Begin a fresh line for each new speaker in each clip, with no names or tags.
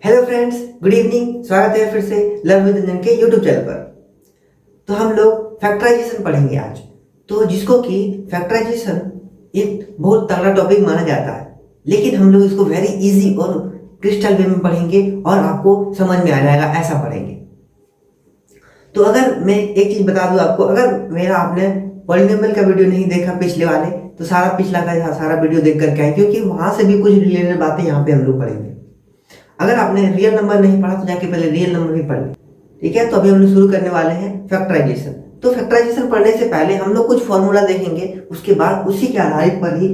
Hello friends, good evening. स्वागत है फिर से लर्न विद इंजन के यूट्यूब चैनल पर। तो हम लोग फैक्टराइजेशन पढ़ेंगे आज। तो जिसको कि फैक्टराइजेशन एक बहुत तगड़ा टॉपिक माना जाता है, लेकिन हम लोग इसको वेरी इजी और क्रिस्टल वे में पढ़ेंगे और आपको समझ में आ जाएगा, ऐसा पढ़ेंगे। तो अगर मैं एक चीज बता दूं आपको, अगर मेरा आपने पॉलिनोमियल का वीडियो नहीं देखा पिछले वाले, तो सारा पिछला का सारा वीडियो देख करके आए, क्योंकि वहां से भी कुछ रिलेटेड बातें यहाँ पे हम लोग पढ़ेंगे। अगर आपने रियल नंबर नहीं पढ़ा तो जाके पहले रियल नंबर भी पढ़ लें, ठीक है। तो अभी हम लोग शुरू करने वाले हैं फैक्टराइजेशन। तो फैक्टराइजेशन पढ़ने से पहले हम लोग कुछ फॉर्मूला देखेंगे, उसके बाद उसी के आधारित पर ही,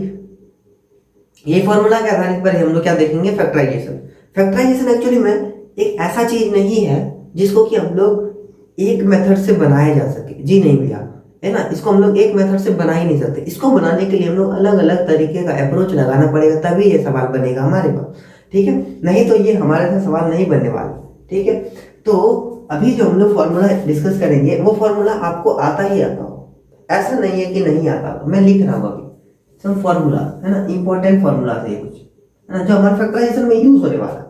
ये फॉर्मूला के आधारित पर ही हम लोग क्या देखेंगे, फैक्टराइजेशन। फैक्टराइजेशन एक्चुअली में एक ऐसा चीज नहीं है जिसको कि हम लोग एक मेथड से बनाया जा सके। जी नहीं भैया, है ना, इसको हम लोग एक मेथड से बना ही नहीं सकते। इसको बनाने के लिए हम लोग अलग अलग तरीके का अप्रोच लगाना पड़ेगा, तभी ये सवाल बनेगा हमारे पास, ठीक है। नहीं तो ये हमारे से सवाल नहीं बनने वाला, ठीक है। तो अभी जो हम लोग फॉर्मूला डिस्कस करेंगे वो फॉर्मूला आपको आता ही आता हो, ऐसा नहीं है कि नहीं आता। मैं लिख रहा हूँ अभी सब फॉर्मूला, है ना, इंपॉर्टेंट फॉर्मूला है कुछ, है ना, जो हमारे फैक्टराइजेशन में यूज होने वाला।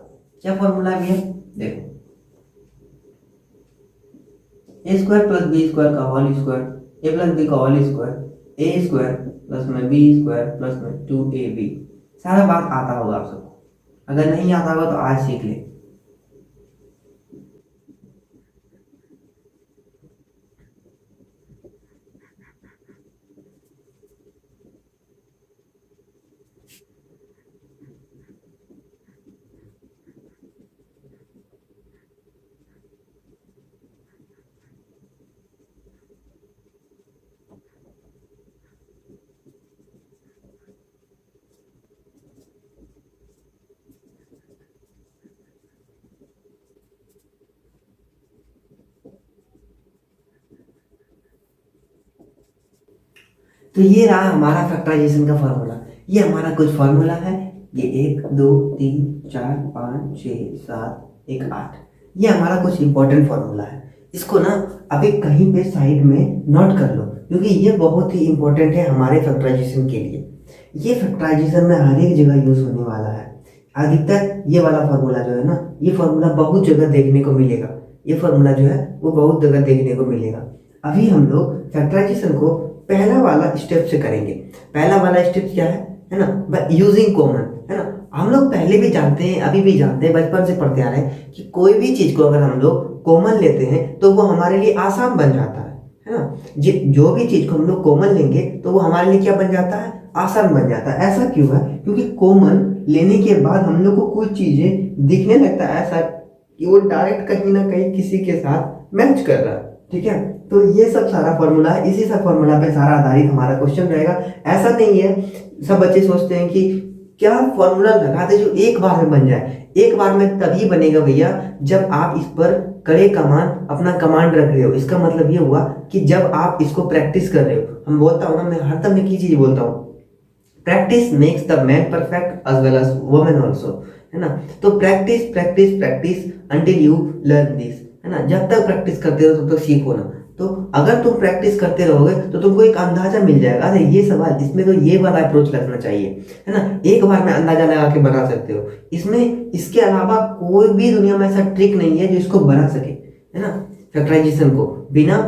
क्या फॉर्मूला भी है, देखो, ए स्क्वायर प्लस बी स्क्वायर का होल स्क्वायर, ए प्लस बी का होल स्क्वायर, ए स्क्वायर प्लस में बी स्क्वायर प्लस में 2ab। सारा बात आता होगा आप सबको, अगर नहीं आता होगा तो आज सीख ले। तो ये रहा हमारा फैक्टराइजेशन का फॉर्मूला। ये हमारा कुछ फॉर्मूला है, ये 1 2 3 4 5 6 7 1 8, ये हमारा कुछ इंपॉर्टेंट फॉर्मूला है। इसको ना अभी कहीं पे साइड में नोट कर लो, क्योंकि ये बहुत ही इंपॉर्टेंट है हमारे फैक्टराइजेशन के लिए। ये फैक्टराइजेशन में हर एक जगह यूज होने वाला है। अधिकतर ये वाला फॉर्मूला जो है ना, ये फॉर्मूला बहुत जगह देखने को मिलेगा। ये फॉर्मूला जो है वो बहुत जगह देखने को मिलेगा। अभी हम लोग फैक्टराइजेशन को पहला वाला स्टेप से करेंगे। पहला वाला स्टेप क्या है ना, यूजिंग कॉमन, है ना। हम लोग पहले भी जानते हैं, अभी भी जानते हैं, बचपन से पढ़ते आ रहे हैं कि कोई भी चीज को अगर हम लोग कॉमन लेते हैं तो वो हमारे लिए आसान बन जाता है ना। जो भी चीज को हम लोग कॉमन लेंगे तो वो हमारे लिए क्या बन जाता है, आसान बन जाता है। ऐसा क्यों है, क्योंकि कॉमन लेने के बाद हम लोग को कुछ चीजें दिखने लगता है ऐसा कि वो डायरेक्ट कहीं ना कहीं किसी के साथ मैच कर रहा है, ठीक है। तो ये सब सारा फॉर्मूला है, इसी सब फॉर्मूला पे सारा आधारित हमारा क्वेश्चन रहेगा। ऐसा नहीं है, सब बच्चे सोचते हैं कि क्या फॉर्मूला लगा दे जो एक बार में बन जाए। एक बार में तभी बनेगा भैया जब आप इस पर करे कमांड, अपना कमांड रख रहे हो। इसका मतलब ये हुआ कि जब आप इसको प्रैक्टिस कर रहे हो। हम बोलता हूँ ना, मैं हर तब में की चीज बोलता हूँ, practice makes the man perfect as well as women also, है ना। तो practice practice practice until you learn this, है ना। जब तक प्रैक्टिस करते रहो तब तक सीखो ना। तो अगर तुम प्रैक्टिस करते रहोगे तो तुमको एक अंदाजा मिल जाएगा, अरे ये सवाल इसमें तो ये वाला अप्रोच रखना चाहिए, है ना। एक बार में अंदाजा लगा के बना सकते हो। इसमें इसके अलावा कोई भी दुनिया में ऐसा ट्रिक नहीं है जो इसको बना सके, है ना। फैक्टराइजेशन को बिना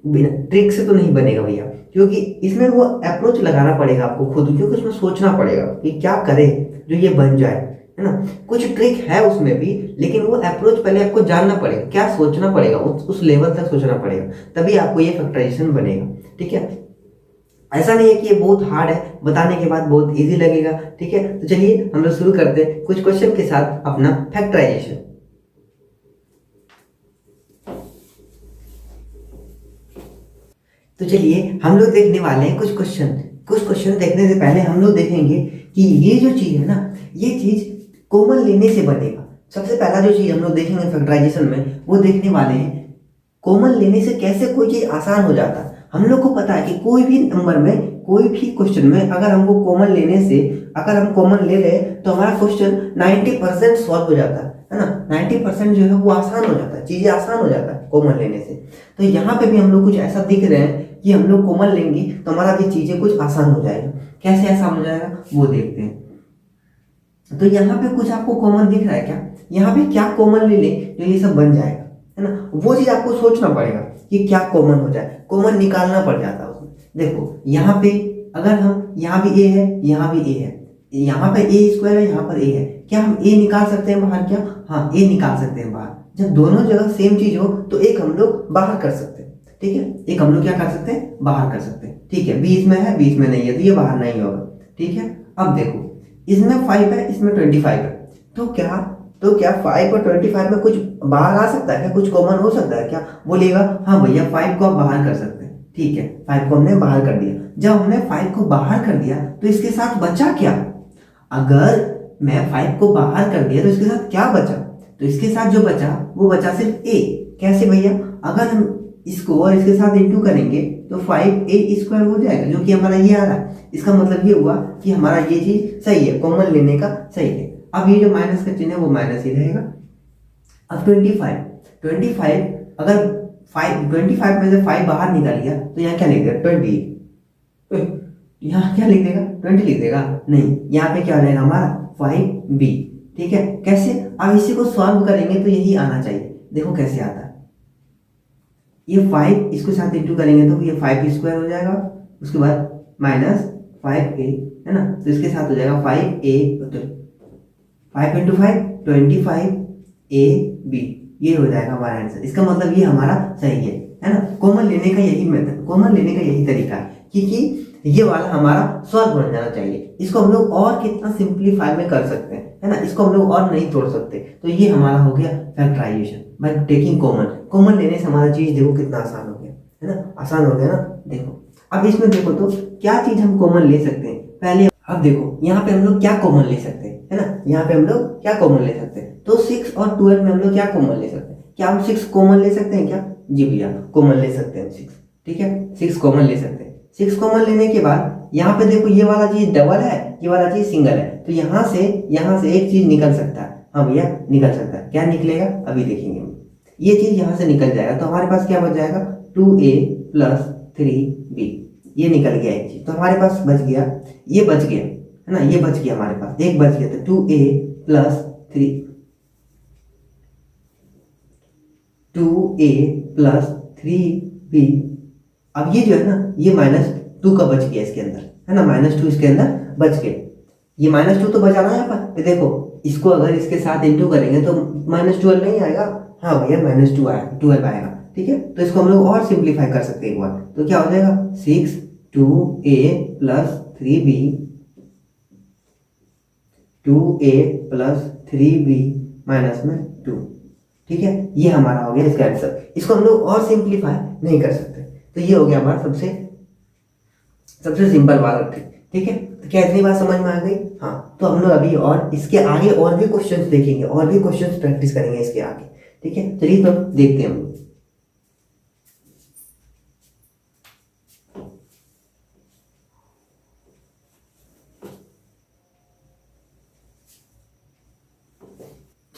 बिना ट्रिक से तो नहीं बनेगा भैया, क्योंकि इसमें वो अप्रोच लगाना पड़ेगा आपको खुद, क्योंकि उसमें सोचना पड़ेगा कि क्या करे जो ये बन जाए, है ना। कुछ ट्रिक है उसमें भी, लेकिन वो अप्रोच पहले आपको जानना पड़ेगा, क्या सोचना पड़ेगा, उस लेवल तक सोचना पड़ेगा, तभी आपको ये फैक्टराइजेशन बनेगा, ठीक है। ऐसा नहीं है कि ये बहुत हार्ड है, बताने के बाद बहुत इजी लगेगा, ठीक है। तो चलिए हम लोग शुरू करते हैं कुछ क्वेश्चन के साथ अपना फैक्टराइजेशन। तो चलिए हम लोग देखने वाले हैं कुछ क्वेश्चन। कुछ क्वेश्चन देखने से पहले हम लोग देखेंगे कि ये जो चीज है ना, ये चीज कॉमन लेने से बनेगा। सबसे पहला जो चीज हम लोग देखेंगे फैक्टराइजेशन में, वो देखने वाले हैं कॉमन लेने से कैसे कोई चीज आसान हो जाता है। हम लोग को पता है कि कोई भी नंबर में, कोई भी क्वेश्चन में अगर हमको कॉमन लेने से, अगर हम कॉमन ले रहे तो हमारा क्वेश्चन 90% सॉल्व हो जाता है ना। 90% जो है वो आसान हो जाता है, चीजें आसान हो जाता है कॉमन लेने से। तो यहाँ पे भी हम लोग कुछ ऐसा दिख रहे हैं कि हम लोग कॉमन लेंगे तो हमारा भी चीजें कुछ आसान हो जाएगा। कैसे आसान हो जाएगा वो देखते हैं। तो यहाँ पे कुछ आपको कॉमन दिख रहा है क्या? यहाँ पे क्या कॉमन ले ले जो ये सब बन जाएगा, है ना? वो चीज आपको सोचना पड़ेगा कि क्या कॉमन हो जाए, कॉमन निकालना पड़ जाता है उसमें। देखो यहाँ पे अगर हम, यहाँ भी ए है, यहाँ भी ए है, यहाँ पे ए स्क्वायर है, यहाँ पर ए है, क्या हम ए निकाल सकते हैं बाहर? क्या हाँ, ए निकाल सकते हैं बाहर। जब दोनों जगह सेम चीज हो तो एक हम लोग बाहर कर सकते हैं, ठीक है? एक हम लोग क्या कर सकते हैं? बाहर कर सकते हैं, ठीक है? बीच में है, बीच में नहीं है, तो ये बाहर नहीं होगा, ठीक है? अब देखो इसमें 5 है, इसमें 25 है, तो क्या 5 और 25 में कुछ बाहर आ सकता है क्या? कुछ कॉमन हो सकता है क्या? बोलिएगा हाँ भैया 5 को आप बाहर कर सकते हैं, ठीक है? 5 को हमने बाहर कर दिया। जब हमने 5 को बाहर कर दिया तो इसके साथ बचा क्या? अगर मैं 5 को बाहर कर दिया तो इसके साथ क्या बचा? तो इसके साथ जो बचा वो बचा सिर्फ ए। कैसे भैया? अगर हम इसको और इसके साथ इंटू करेंगे तो 5a² हो जाएगा, जो कि हमारा ये आ रहा है। इसका मतलब ये हुआ कि हमारा ये चीज सही है, कॉमन लेने का सही है। अब ये जो माइनस का चिन्ह है वो माइनस ही रहेगा। अब 25 अगर 25 में से 5 बाहर निकल गया तो यहाँ क्या लिख देगा? 20। यहाँ क्या लिख देगा? 20 लिख देगा? नहीं, यहाँ पे क्या हो जाएगा हमारा? 5b, ठीक है? कैसे? अब इसी को सॉल्व करेंगे तो यही आना चाहिए। देखो कैसे आता है। ये 5 इसके साथ इंटू करेंगे तो ये 5 स्क्वायर हो जाएगा, उसके बाद माइनस 5a, है ना? तो इसके साथ हो जाएगा 5a, तो 5 इंटू 5 25ab, ये हो जाएगा हमारा आंसर। इसका मतलब ये हमारा सही है ना? कॉमन लेने का यही मेथड, कॉमन लेने का यही तरीका है, क्योंकि ये वाला हमारा सॉल्व बन जाना चाहिए। इसको हम लोग और कितना सिंप्लीफाई में कर सकते हैं, है ना? इसको हम लोग और नहीं तोड़ सकते। तो ये हमारा हो गया factorization by taking common. Common लेने से हमारा चीज देखो कितना आसान हो गया, है ना? आसान हो गया ना? देखो अब इसमें देखो तो क्या चीज हम कॉमन ले सकते हैं पहले। अब देखो यहाँ पे हम लोग क्या कॉमन ले सकते हैं, है ना? यहाँ पे हम लोग क्या कॉमन ले सकते हैं? तो 6 और 12 में हम लोग क्या कॉमन ले सकते हैं? क्या हम 6 कॉमन ले सकते हैं क्या? जी भैया कॉमन ले सकते हैं 6, ठीक है? 6 कॉमन ले सकते हैं। 6 कॉमन लेने के बाद यहाँ पे देखो ये वाला चीज डबल है, ये वाला चीज सिंगल है, तो यहाँ से एक चीज निकल सकता है। हाँ भैया निकल सकता है। क्या निकलेगा अभी देखेंगे। ये चीज यहाँ से निकल जाएगा तो हमारे पास क्या बच जाएगा? 2a प्लस 3b, ये निकल गया एक चीज। तो हमारे पास बच गया, ये बच गया, है ना? ये बच गया हमारे पास, एक बच गया। तो 2a प्लस 3b। अब ये जो है ना, ये -2 का बच गया इसके अंदर, है ना? -2 इसके अंदर बच गया। ये -2 तो बचा ना यहाँ पर। तो देखो इसको अगर इसके साथ इंटू करेंगे तो -12 नहीं आएगा। हाँ भैया -2 आएगा, 12 आएगा, ठीक है? तो इसको हम लोग और सिंप्लीफाई कर सकते हैं एक बार। तो क्या हो जाएगा? 6 2a plus 3b, 2a plus 3b minus में 2, ठीक है? ये हमारा हो गया इसका आंसर। इसको हम लोग और सिंप्लीफाई नहीं कर सकते। तो ये हो गया हमारा सबसे सिंपल वाला ट्रिक, ठीक है? तो क्या इतनी बात समझ में आ गई? हाँ, तो हम लोग अभी और इसके आगे और भी क्वेश्चंस देखेंगे, और भी क्वेश्चंस प्रैक्टिस करेंगे इसके आगे, ठीक है? चलिए तो देखते हैं हम लोग।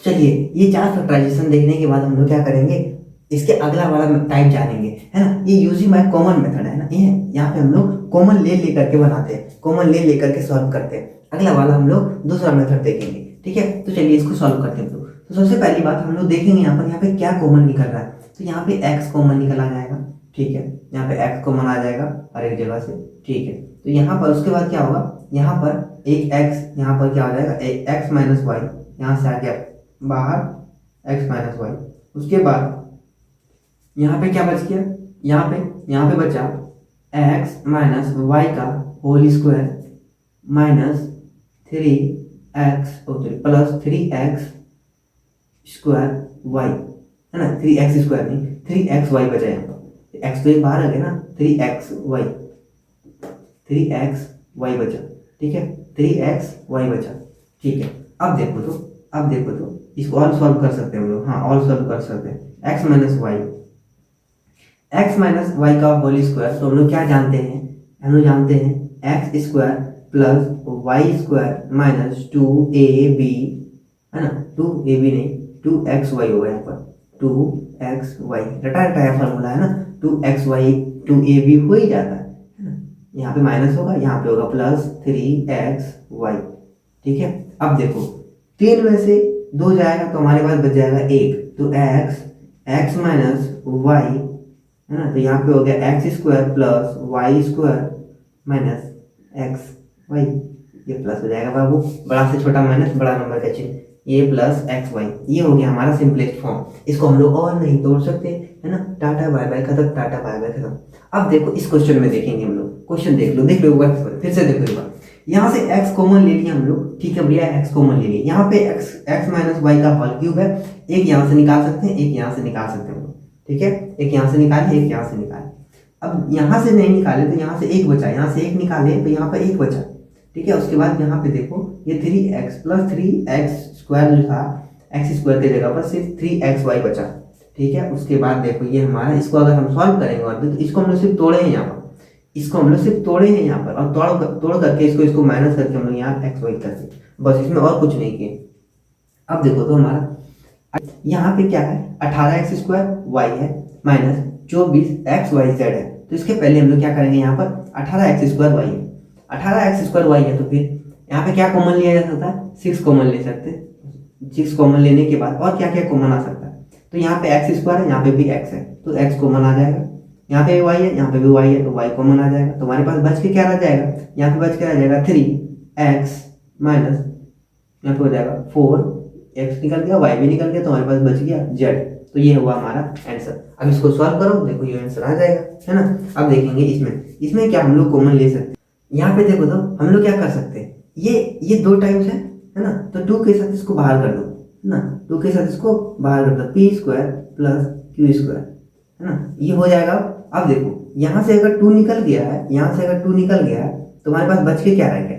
चलिए ये 4 फैक्टराइजेशन देखने के बाद हम लोग क्या करेंगे? इसके अगला वाला टाइप जानेंगे, है ना? ये यूजिंग बाय कॉमन मेथड है ना, ये यहाँ पे हम लोग कॉमन ले लेकर के बनाते हैं, कॉमन ले लेकर के सॉल्व करते हैं। अगला वाला हम लोग दूसरा मेथड देखेंगे, ठीक है? तो चलिए इसको सॉल्व करते हैं हम लोग। तो सबसे पहली बात हम लोग देखेंगे यहाँ पे क्या कॉमन निकल रहा है। तो यहाँ पे x कॉमन निकल आ जाएगा, ठीक है? यहाँ पे x कॉमन आ जाएगा हर एक जगह से, ठीक है? तो यहाँ पर उसके बाद क्या होगा? यहाँ पर एक x, यहाँ पर क्या हो जाएगा? x माइनस वाई, यहाँ से आ गया बाहर x माइनस वाई। उसके बाद यहाँ पे क्या बच गया? यहाँ पे बचा x माइनस वाई का whole square minus 3x plus 3x square y, है ना? 3x स्क्वायर नहीं, 3x वाई बचा यहाँ पर। x तो एक बाहर आ गया ना, 3x वाई बचा, ठीक है? 3x वाई बचा, ठीक है? अब देखो तो इसको और सॉल्व कर सकते हैं हम लोग। हाँ, और सॉल्व कर सकते हैं। x माइनस वाई का होल स्क्वायर, तो हम लोग क्या जानते हैं? हम लोग जानते हैं x square plus y square minus 2ab, है ना? 2ab नहीं, 2xy होगा यहाँ पर, 2xy रटाया फॉर्मूला है ना, 2xy 2ab हो ही जाता है ना? यहाँ पे माइनस होगा, यहाँ पे होगा प्लस 3xy, ठीक है? अब देखो 3 में से 2 जाएगा तो हमारे पास बच जाएगा 1, तो x माइनस वाई है ना, तो यहाँ पे हो गया x square plus y square minus x y, ये प्लस हो जाएगा बाबू, बड़ा से छोटा माइनस बड़ा नंबर का चिन्ह, ये प्लस एक्स वाई, ये हो गया हमारा सिंपलेस्ट फॉर्म। इसको हम लोग और नहीं तोड़ सकते है ना, टाटा बाय बाय खत्म, टाटा बाय बाय खत्म। अब देखो इस क्वेश्चन में देखेंगे हम लोग, क्वेश्चन देख लो एक बार, फिर से देखो एक बार। यहाँ से x कॉमन ले लिया हम लोग, ठीक है भैया, x कॉमन ले लिया, यहाँ पे x माइनस वाई का होल क्यूब है, एक यहाँ से निकाल सकते हैं, एक यहाँ से निकाल सकते हैं हम लोग, ठीक है, एक यहाँ से निकाले, एक यहाँ से निकाले। अब यहाँ से नहीं निकाले तो यहाँ से एक बचा, यहाँ से एक निकाले तो यहाँ पे एक बचा, ठीक है। उसके बाद यहाँ पे देखो ये 3x प्लस 3x स्क्वायर जो था, एक्स स्क्वायर की जगह पर सिर्फ 3xy बचा, ठीक है। उसके बाद देखो ये हमारा, इसको अगर हम सॉल्व करेंगे और तो इसको हम लोग सिर्फ तोड़े हैं यहाँ पर, इसको हम लोग सिर्फ तोड़े हैं यहाँ पर, और तोड़ करके इसको माइनस करके हम लोग यहाँ एक्स वाई करते, बस इसमें और कुछ नहीं किए। अब देखो तो हमारा यहाँ पे क्या है, 18x स्क्वायर वाई है माइनस 24x वाई जेड है, तो इसके पहले हम लोग क्या करेंगे, यहाँ पर 18x स्क्वायर वाई है, 18x स्क्वायर वाई है, तो फिर यहाँ पे क्या कॉमन लिया जा सकता है, 6 कॉमन ले सकते हैं। 6 कॉमन लेने के बाद और क्या क्या कॉमन आ सकता है, तो यहाँ पे एक्स स्क्वायर है, यहाँ पे भी एक्स है, तो एक्स कॉमन आ जाएगा, यहाँ पे वाई है, यहाँ पे भी वाई है, तो वाई कॉमन आ जाएगा, तो हमारे पास बच के क्या रह जाएगा, यहाँ पे बच के रह जाएगा 3x माइनस, यहाँ पे हो जाएगा 4x निकल गया, वाई भी निकल गया, तो हमारे पास बच गया z, तो ये हुआ हमारा आंसर। अब इसको सॉल्व करो, देखो ये आंसर आ जाएगा, है ना। अब देखेंगे इसमें क्या हम लोग कॉमन ले सकते हैं, यहाँ पे देखो तो हम लोग क्या कर सकते हैं, ये 2 टाइम्स है ना, तो 2 के साथ इसको बाहर कर दो, है ना, 2 के साथ इसको बाहर कर दो, P square plus Q square, है ना, ये हो जाएगा। अब देखो यहाँ से अगर 2 निकल गया है, यहाँ से अगर 2 निकल गया है तो हमारे पास बच के क्या रह गया,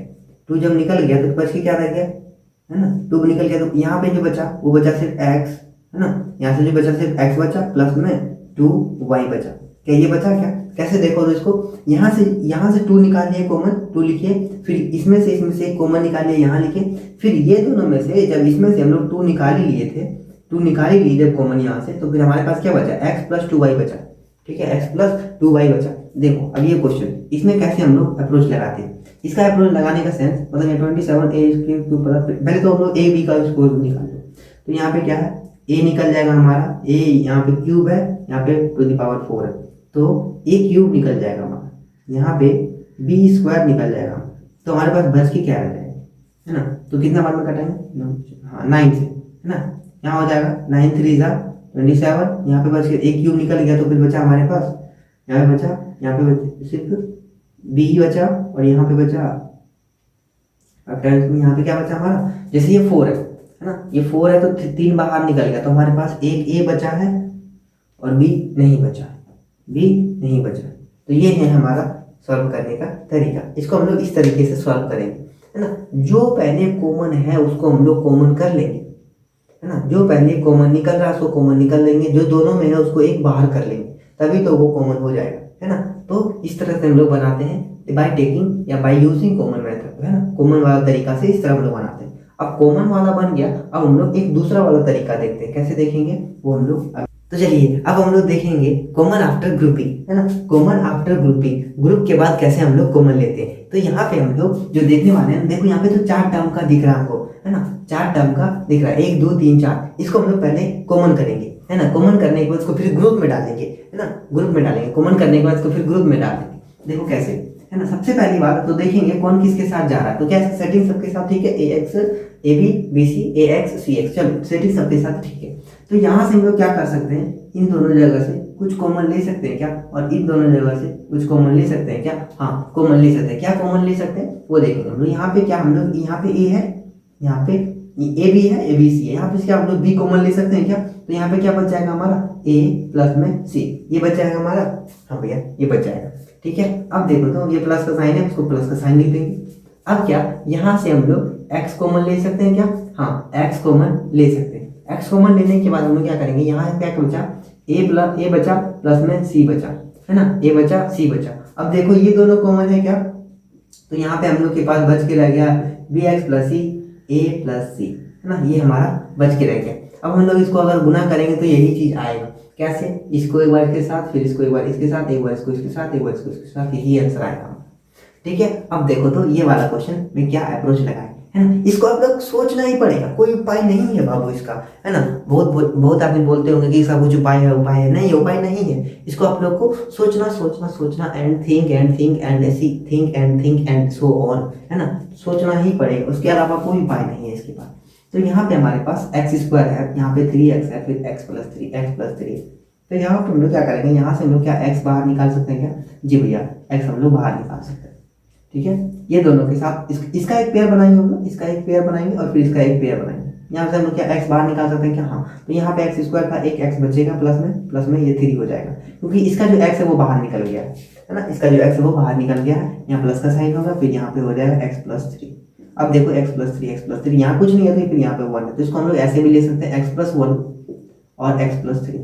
2 जब निकल गया तो बच के क्या रह गया, है ना, 2 निकल गया, तो यहाँ पे जो बचा वो बचा सिर्फ x, है ना, यहाँ से जो बचा सिर्फ x बचा, प्लस में 2y बचा, क्या ये बचा क्या, कैसे देखो तो इसको, यहाँ से 2 निकालिए कॉमन, 2 लिखिए, फिर इसमें से एक कॉमन निकालिए, यहाँ लिखिए, फिर ये दोनों में से जब इसमें से हम लोग 2 निकाल ही लिए थे, 2 निकाल ही लिए जब कॉमन यहाँ से, तो फिर हमारे पास क्या बचा, x प्लस 2y बचा, ठीक है, x प्लस 2y बचा। देखो अब ये क्वेश्चन, इसमें कैसे हम लोग अप्रोच लगाते हैं, इसका अप्रोच लगाने का सेंस मतलब ये 27a क्यूब, पहले तो हम लोग a b का स्क्वायर निकाल लो, तो यहाँ पे क्या है, a निकल जाएगा हमारा, a यहाँ पे क्यूब है, यहाँ पे टू द पावर 4 है, तो a क्यूब निकल जाएगा हमारा, यहाँ पे b स्क्वायर निकल जाएगा, तो हमारे पास बच के क्या रह जाएगा, है ना, तो कितना बार में कटाएंगे, हाँ 9 से, है ना, यहाँ हो जाएगा 9 3 जा 27, यहाँ पे बच के एक क्यूब निकल गया, तो फिर बचा हमारे पास, यहाँ पे बचा, यहाँ पे सिर्फ b ही बचा, और यहाँ पे बचा, अब यहाँ पे क्या बचा हमारा, जैसे ये 4 है ना, ये 4 है तो 3 बाहर निकल गया, तो हमारे पास एक a बचा है और b नहीं बचा, तो ये है हमारा सॉल्व करने का तरीका। इसको हम लोग इस तरीके से सॉल्व करेंगे, है ना, जो पहले कॉमन है उसको हम लोग कॉमन कर लेंगे, है ना, जो पहले कॉमन निकल रहा है उसको कॉमन निकल लेंगे, जो दोनों में है उसको एक बाहर कर लेंगे, तभी तो वो कॉमन हो जाएगा, है ना। तो इस तरह से हम लोग बनाते हैं बाय टेकिंग या बाय यूजिंग कॉमन मेथड, है ना, कॉमन वाला तरीका से इस तरह हम लोग बनाते हैं। अब कॉमन वाला बन गया, अब हम लोग एक दूसरा वाला तरीका देखते हैं, कैसे देखेंगे वो हम लोग, तो चलिए अब हम लोग देखेंगे कॉमन आफ्टर ग्रुपिंग, है ना, कॉमन आफ्टर ग्रुपिंग, ग्रुप के बाद कैसे हम लोग कॉमन लेते हैं। तो यहाँ पे हम लोग जो देखने वाले हैं, देखो यहाँ पे तो 4 टर्म का दिख रहा है हमको, है ना, 4 टर्म का दिख रहा है, 1 2 3 4, इसको हम लोग पहले कॉमन करेंगे, है ना, कॉमन करने के बाद इसको फिर ग्रुप में डालेंगे, है ना, ग्रुप में डालेंगे, कॉमन करने के बाद इसको फिर ग्रुप में डालेंगे। देखो कैसे, है ना, सबसे पहली बात तो देखेंगे कौन किसके साथ जा रहा है, तो क्या सेटिंग सबके साथ ठीक है, ax ab bc ax cx, चलो सेटिंग सबके साथ ठीक है। तो यहाँ से हम लोग क्या कर सकते हैं, इन दोनों जगह से कुछ कॉमन ले सकते हैं क्या, और इन दोनों जगह से कुछ कॉमन ले सकते हैं क्या, हाँ कॉमन ले सकते हैं, क्या कॉमन ले सकते हैं वो देखेंगे हम लोग। यहाँ पे क्या हम लोग, यहाँ पे a है, यहाँ पे ए बी है, ए बी सी है, यहाँ पे क्या हम लोग बी कॉमन ले सकते हैं क्या, तो यहाँ पे क्या बच जाएगा हमारा, a प्लस में c, ये बच जाएगा हमारा, हाँ भैया ये बच जाएगा, ठीक है। अब देखो तो ये प्लस का साइन है, उसको प्लस का साइन लिख देंगे। अब क्या यहाँ से हम लोग x कॉमन ले सकते हैं क्या, हाँ x कॉमन ले सकते हैं। x कॉमन लेने के बाद हम लोग क्या करेंगे, यहाँ क्या बचा, a बचा प्लस में c बचा, है ना, a बचा c बचा। अब देखो ये दोनों कॉमन है क्या, तो यहाँ पे हम लोग के पास बच के रह गया bx plus c a plus c, है ना, ये हमारा बच के रह गया। अब हम लोग इसको अगर गुना करेंगे तो यही चीज आएगा, कैसे, इसको एक बार इसके साथ, फिर इसको एक बार इसके साथ, एक बार इसको इसके साथ, एक बार इसको इसके साथ, यही आंसर आएगा, ठीक है। अब देखो तो ये वाला क्वेश्चन में क्या अप्रोच लगाए, है ना। इसको आप लोग सोचना ही पड़ेगा, कोई उपाय नहीं है बाबू इसका, है ना। बहुत आदमी बोलते होंगे कि इसका कुछ उपाय है, उपाय है, नहीं उपाय नहीं है। इसको आप लोग को सोचना सोचना सोचना and think and think and think and so on, है ना। सोचना ही पड़ेगा, उसके अलावा कोई उपाय नहीं है इसके पास। तो यहाँ पे हमारे पास एक्स स्क्वायर है, यहाँ पे 3x है, फिर x प्लस थ्री। तो यहाँ पे हम लोग क्या करेंगे, यहाँ से हम लोग क्या x बाहर निकाल सकते हैं क्या, जी भैया x हम लोग बाहर निकाल सकते हैं। ठीक है, ये दोनों के साथ इसका एक पेयर बनाएंगे हम लोग, इसका एक पेयर बनाएंगे और फिर इसका एक पेयर बनाएंगे। यहाँ से हम लोग क्या x बाहर निकाल सकते हैं क्या, हाँ। तो यहाँ पे एक्स स्क्वायर का एक x बचेगा, प्लस में ये 3 हो जाएगा, क्योंकि इसका जो x है वो बाहर निकल गया है ना। इसका जो x है वो बाहर निकल गया है, यहाँ प्लस का साइन होगा, फिर यहाँ पे हो जाएगा x+3। अब देखो x+3 यहाँ कुछ नहीं है तो फिर यहाँ पे 1 है, तो इसको हम लोग ऐसे भी ले सकते हैं x+1 और x+3,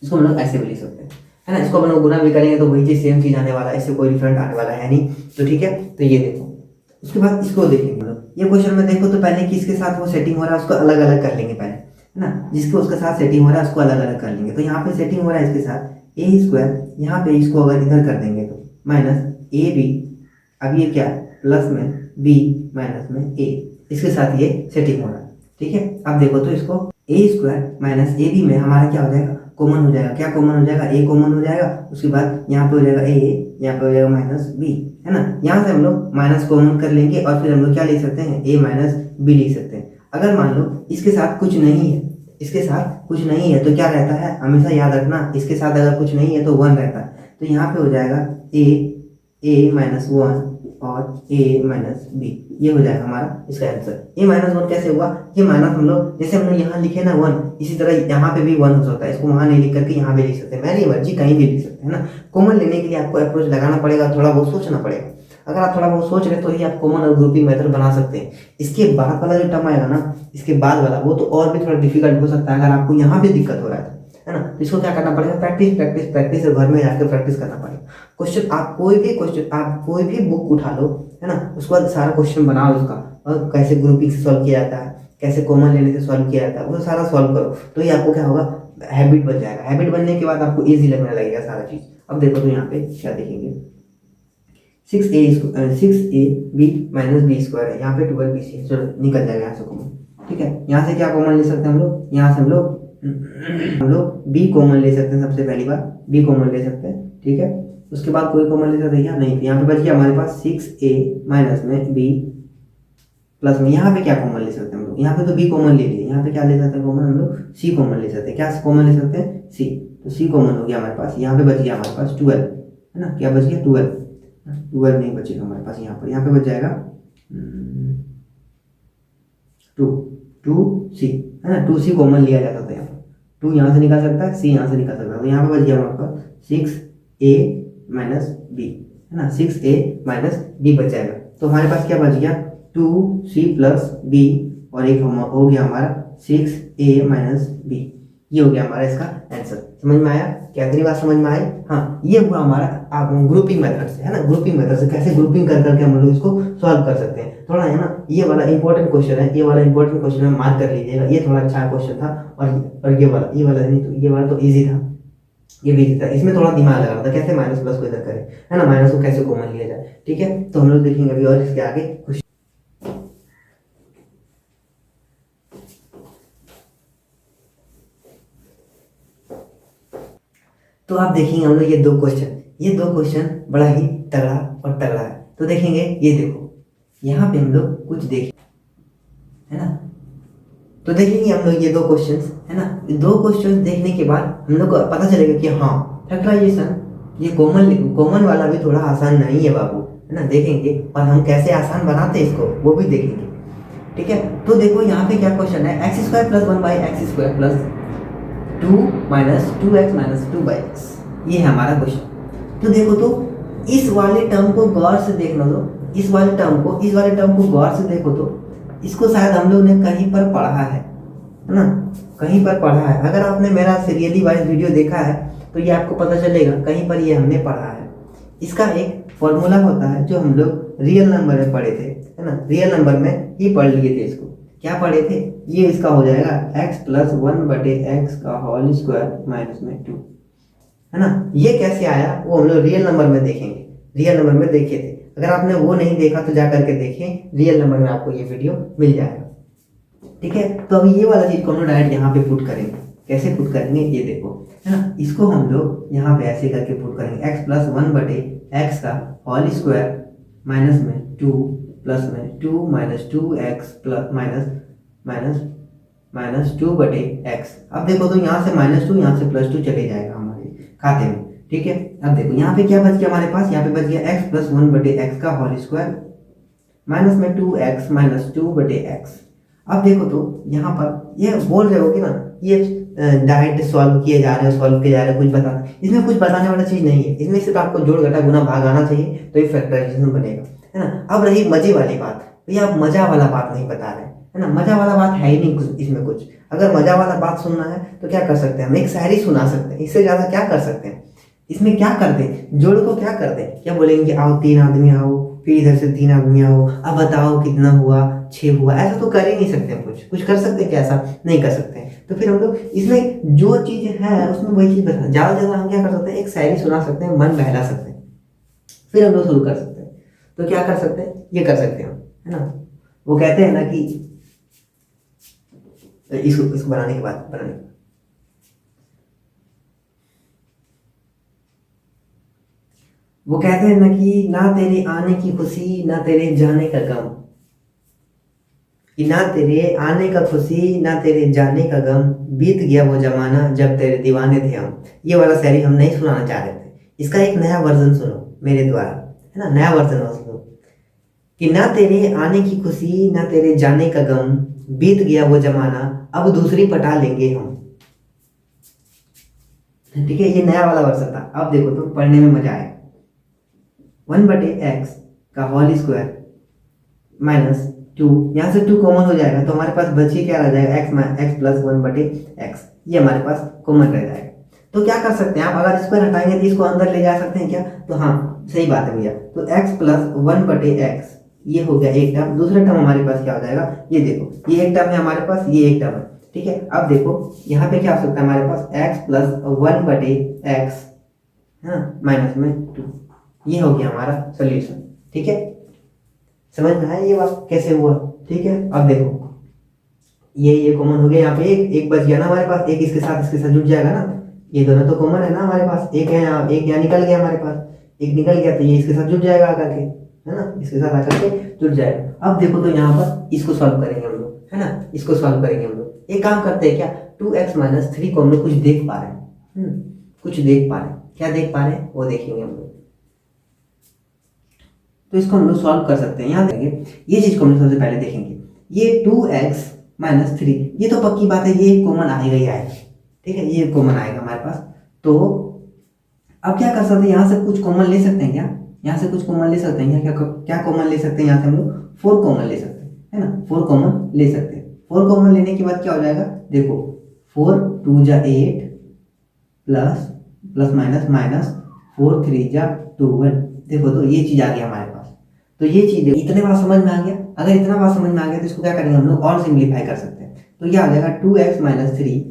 इसको हम लोग ऐसे भी ले सकते हैं, है ना। इसको हम लोग गुना भी करेंगे तो वही चीज सेम चीज आने वाला है, इससे कोई डिफरेंट आने वाला है नहीं। तो ठीक है, तो ये देखो, उसके बाद इसको देखेंगे हम लोग। ये क्वेश्चन में देखो तो पहले किसके साथ वो सेटिंग हो रहा है उसको अलग अलग कर लेंगे पहले, है ना। जिसके उसके साथ सेटिंग हो रहा है उसको अलग अलग कर लेंगे। तो यहाँ पे सेटिंग हो रहा है इसके साथ a², यहाँ पे इसको अगर इधर कर देंगे तो -ab, अब ये क्या है प्लस में b माइनस में a, इसके साथ ये सेटिंग हो रहा है। ठीक है, अब देखो तो इसको a² - ab में हमारा क्या हो जाएगा, कॉमन हो जाएगा। क्या कॉमन हो जाएगा, a कॉमन हो जाएगा, उसके बाद यहाँ पे हो जाएगा a, यहाँ पे हो जाएगा -b, है ना। यहाँ से हम लोग माइनस कॉमन कर लेंगे और फिर हम लोग क्या लिख सकते हैं, a - b लिख सकते हैं। अगर मान लो इसके साथ कुछ नहीं है, इसके साथ कुछ नहीं है तो क्या रहता है, हमेशा याद रखना, इसके साथ अगर कुछ नहीं है तो 1 रहता है। तो यहाँ पे हो जाएगा a-1 और a-b, ये हो जाएगा हमारा इसका आंसर। a-1 कैसे हुआ, ये माइनस हम लोग जैसे हम लोग यहाँ लिखे ना 1, इसी तरह यहाँ पे भी 1 हो सकता है, इसको वहाँ नहीं लिख करके यहाँ भी लिख सकते हैं, मेरी मर्जी कहीं भी लिख सकते हैं ना। कॉमन लेने के लिए आपको अप्रोच लगाना पड़ेगा, थोड़ा बहुत सोचना पड़ेगा। अगर आप थोड़ा बहुत सोच रहे तो ही आप कॉमन और ग्रुपिंग मेथड बना सकते हैं। इसके बाद वाला जो टर्म आएगा ना, इसके बाद वाला वो तो और भी थोड़ा डिफिकल्ट हो सकता है, अगर आपको यहाँ पे दिक्कत हो रहा है ना। तो इसको क्या करना पड़ेगा, प्रैक्टिस और घर में जाकर प्रैक्टिस करना पड़ेगा। क्वेश्चन आप कोई भी बुक उठा लो, है ना, उसके बाद सारा क्वेश्चन बनाओ उसका, और कैसे ग्रुपिंग से सॉल्व किया जाता है, कैसे कॉमन लेने से सॉल्व किया जाता है, वो सारा सॉल्व करो। तो ये आपको क्या होगा, हैबिट बन जाएगा। हैबिट बनने के बाद आपको ईजी लगने लगेगा सारा चीज। अब देखो तो यहाँ पे क्या देखेंगे, 6ab - b² है, यहाँ पे 12bc, चलो निकल जाएगा यहाँ से कॉमन। ठीक है, यहाँ से क्या कॉमन ले सकते हैं हम लोग, यहाँ से हम लोग b कॉमन ले सकते हैं, सबसे पहली बार b कॉमन ले सकते हैं। ठीक है, उसके बाद कोई कॉमन ले सकते हैं क्या, नहीं। यहाँ पे बच गया हमारे पास 6a माइनस में b प्लस में, यहाँ पे क्या कॉमन ले सकते हैं हम लोग, यहाँ पे तो b कॉमन ले लिए, यहाँ पे क्या ले सकते हैं कॉमन हम लोग, c कॉमन ले सकते हैं। क्या कॉमन ले सकते हैं, c, तो c कॉमन हो गया हमारे पास। यहाँ पे बच गया हमारे पास 12, है ना, क्या बच गया 12 नहीं बचेगा हमारे पास, यहाँ पे बच जाएगा 2c, है ना। 2c कॉमन लिया जा सकता है, यहाँ 2 यहाँ से निकाल सकता है, c यहाँ से निकाल सकता है। तो यहाँ पे बच गया हमारे पास 6a माइनस b, है ना, 6a माइनस b बच जाएगा। तो हमारे पास क्या बच गया, 2c प्लस b और एक हो गया हमारा 6a माइनस b। ये हो गया हमारा इसका आंसर। समझ में आया, क्या इतनी बात समझ में आई, हाँ। ये हुआ हमारा ग्रुपिंग मेथड से, है ना। ग्रुपिंग मेथड से कैसे ग्रुपिंग कर करके हम लोग इसको सॉल्व कर सकते हैं, थोड़ा है ना। ये वाला इंपॉर्टेंट क्वेश्चन है, ये वाला इंपॉर्टेंट क्वेश्चन है, मार्क कर लीजिएगा। ये थोड़ा अच्छा क्वेश्चन था, और ये वाला नहीं, तो ये वाला तो ईजी था, ये भी ईजी था। इसमें थोड़ा दिमाग लगाना था, कैसे माइनस प्लस को इधर करें, है ना, माइनस को कैसे कॉमन लिया जाए। ठीक है, तो हम लोग देखेंगे अभी और इसके आगे कुछ। तो आप देखेंगे हम लोग ये दो क्वेश्चन बड़ा ही तगड़ा है। तो देखेंगे, ये देखो यहाँ पे हम लोग कुछ देखें, है ना। तो देखेंगे हम लोग ये दो क्वेश्चंस, है ना। दो क्वेश्चंस देखने के बाद हम लोग को पता चलेगा कि हाँ, फैक्टराइजेशन ये कॉमन वाला भी थोड़ा आसान नहीं है बाबू, है ना। देखेंगे और हम कैसे आसान बनाते हैं इसको, वो भी देखेंगे। ठीक है, तो देखो यहाँ पे क्या क्वेश्चन है, x² + 1/x² + 2 - 2x - 2/x, ये है हमारा क्वेश्चन। तो देखो तो इस वाले टर्म को गौर से देखना दो, इस वाले टर्म को गौर से देखो तो इसको शायद हम लोग ने कहीं पर पढ़ा है ना, कहीं पर पढ़ा है। अगर आपने मेरा सीरियली वाइज वीडियो देखा है तो ये आपको पता चलेगा कहीं पर ये हमने पढ़ा है। इसका एक फॉर्मूला होता है जो हम लोग रियल नंबर में पढ़े थे, है ना। रियल नंबर में ही पढ़ लिए थे इसको, क्या पढ़े थे, ये इसका हो जाएगा x + 1/x² - 2, है ना। ये कैसे आया वो हम लोग रियल नंबर में देखेंगे, रियल नंबर में देखे थे। अगर आपने वो नहीं देखा तो जा करके देखें, रियल नंबर में आपको ये वीडियो मिल जाएगा। ठीक है, तो अभी ये वाला चीज को हम लोग डायरेक्ट यहाँ पे पुट करेंगे। कैसे पुट करेंगे ये देखो, है ना, इसको हम लोग यहाँ पे ऐसे करके पुट करेंगे, x प्लस 1/x का होल स्क्वायर माइनस में 2 प्लस में 2 minus 2x plus minus 2/x। अब देखो तो यहाँ से -2 यहाँ से +2 चले जाएगा हमारे खाते में। ठीक है, अब देखो यहाँ पे क्या बच गया हमारे पास, यहाँ पे बच गया x प्लस 1/x का होल स्क्वायर माइनस में 2x माइनस 2/x। अब देखो तो यहाँ पर ये बोल रहे हो कि ना, ये डायरेक्ट सॉल्व किए जा रहे हैं, कुछ बता, इसमें कुछ बताने वाला चीज नहीं है, इसमें सिर्फ आपको जोड़ घटा गुना भाग आना चाहिए तो ये फैक्टराइजेशन बनेगा, है ना। अब रही मजे वाली बात, ये आप मजा वाला बात नहीं बता रहे, है ना, मजा वाला बात है ही नहीं कुछ इसमें कुछ। अगर मजा वाला बात सुनना है तो क्या कर सकते हैं, हम एक शायरी सुना सकते हैं, इससे ज्यादा क्या कर सकते हैं। इसमें क्या कर दे, जोड़ को क्या कर दे, क्या बोलेंगे कि आओ 3 आदमी आओ, फिर इधर से 3 आदमी आओ, अब बताओ कितना हुआ, 6 हुआ, ऐसा तो कर ही नहीं सकते। कुछ कर सकते हैं क्या, ऐसा नहीं कर सकते। तो फिर हम लोग इसमें जो चीज है उसमें वही चीज बता, ज्यादा से ज्यादा हम क्या कर सकते हैं, एक शायरी सुना सकते हैं, मन बहला सकते हैं, फिर हम लोग शुरू कर सकते हैं। तो क्या कर सकते हैं, ये कर सकते हैं, है ना। वो कहते हैं ना कि इसको बनाने के बाद वो कहते हैं ना कि ना तेरे आने की खुशी ना तेरे जाने का गम, कि ना तेरे आने का खुशी ना तेरे जाने का गम, बीत गया वो जमाना जब तेरे दीवाने थे हम। ये वाला शायरी हम नहीं सुनाना चाह रहे थे, इसका एक नया वर्जन सुनो मेरे द्वारा, है ना, नया वर्जन हो सुनो, कि ना तेरे आने की खुशी ना तेरे जाने का गम, बीत गया वो जमाना अब दूसरी पटा लेंगे हम। ठीक है, ये नया वाला वर्जन था। अब देखो तो पढ़ने में मजा आएगा। 1/x का होल स्क्वायर माइनस 2, यहाँ से 2 कॉमन हो जाएगा तो हमारे पास बची क्या रह जाएगा, x प्लस 1/x, ये हमारे पास कॉमन रह जाएगा। तो क्या कर सकते हैं आप, अगर स्क्वायर हटाएंगे तो इसको अंदर ले जा सकते हैं क्या, तो हाँ सही बात है भैया। तो x प्लस 1/x ये हो गया एक टर्म, दूसरा टर्म हमारे पास क्या हो जाएगा, ये देखो ये एक टर्म है हमारे पास, ये एक टर्म है। ठीक है, अब देखो यहाँ पे क्या हो सकता है हमारे पास, x प्लस 1/x, हाँ, माइनस में 2, ये हो गया हमारा सोल्यूशन। ठीक है, समझ में आया ये बात कैसे हुआ। ठीक है, अब देखो ये कॉमन हो गया, यहाँ पे एक बच गया ना हमारे पास, एक इसके साथ जुड़ जाएगा ना, ये दोनों तो कॉमन है ना हमारे पास, एक है यहाँ, एक यहाँ निकल गया हमारे पास, एक निकल गया तो ये इसके साथ जुड़ जाएगा आकर के, है ना, इसके साथ आकर के जुड़ जाएगा। अब देखो तो यहाँ पर इसको सॉल्व करेंगे हम लोग, है ना, इसको सॉल्व करेंगे हम लोग। एक काम करते हैं क्या, 2x माइनस 3 को हम लोग कुछ देख पा रहे हैं, कुछ देख पा रहे हैं, क्या देख पा रहे हैं वो देखेंगे हम लोग। तो इसको हम लोग सॉल्व कर सकते हैं, यहाँ देखेंगे ये चीज को हम लोग सबसे पहले देखेंगे। ये 2x माइनस 3 ये तो पक्की बात है, ये कॉमन आएगा ही आएगा। ठीक है, ये कॉमन आएगा हमारे पास। तो अब क्या कर सकते हैं, यहाँ से कुछ कॉमन ले सकते हैं क्या, यहाँ से कुछ कॉमन ले सकते हैं क्या कॉमन ले सकते हैं, यहाँ से हम लोग 4 कॉमन ले सकते हैं, है ना, 4 कॉमन ले सकते हैं। 4 कॉमन लेने के बाद क्या हो जाएगा, देखो 4 2 जा 8 प्लस प्लस माइनस माइनस 4 3 जा 12, देखो तो ये चीज आ गया हमारे पास। तो ये चीज इतने बार समझ में आ गया, अगर इतना बार समझ में आ गया तो इसको क्या करेंगे हम लोग और सिंप्लीफाई कर सकते हैं। तो ये आ जाएगा 2x माइनस 3,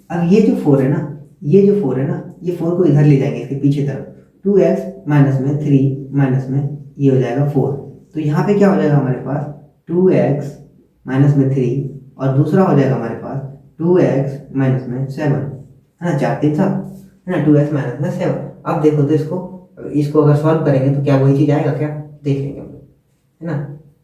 अब ये जो 4 है ना, ये जो 4 है ना, ये 4 को इधर ले जाएंगे इसके पीछे तरफ, 2x माइनस में 3 माइनस में ये हो जाएगा 4। तो यहाँ पे क्या हो जाएगा हमारे पास 2x माइनस में 3 और दूसरा हो जाएगा हमारे पास 2x माइनस में 7, है ना, 4 3 7, है ना, 2x माइनस में 7। अब देखो तो इसको अगर सॉल्व करेंगे तो क्या वही चीज आएगा क्या, देख लेंगे हम लोग, है ना,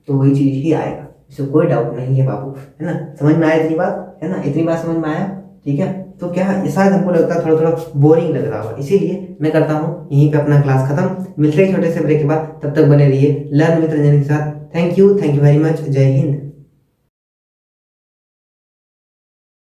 तो वही चीज ही आएगा, इसमें कोई डाउट नहीं है बाबू, है ना। समझ में आया इतनी बात, है ना, इतनी बात समझ में आया। ठीक है, तो क्या शायद हमको लगता है थोड़ा थोड़ा बोरिंग लग रहा होगा, इसीलिए मैं करता हूँ यहीं पे अपना क्लास खत्म। मिलते हैं छोटे से ब्रेक के बाद, तब तक बने रहिए लर्न विद रंजन के साथ। थैंक यू वेरी मच, जय हिंद।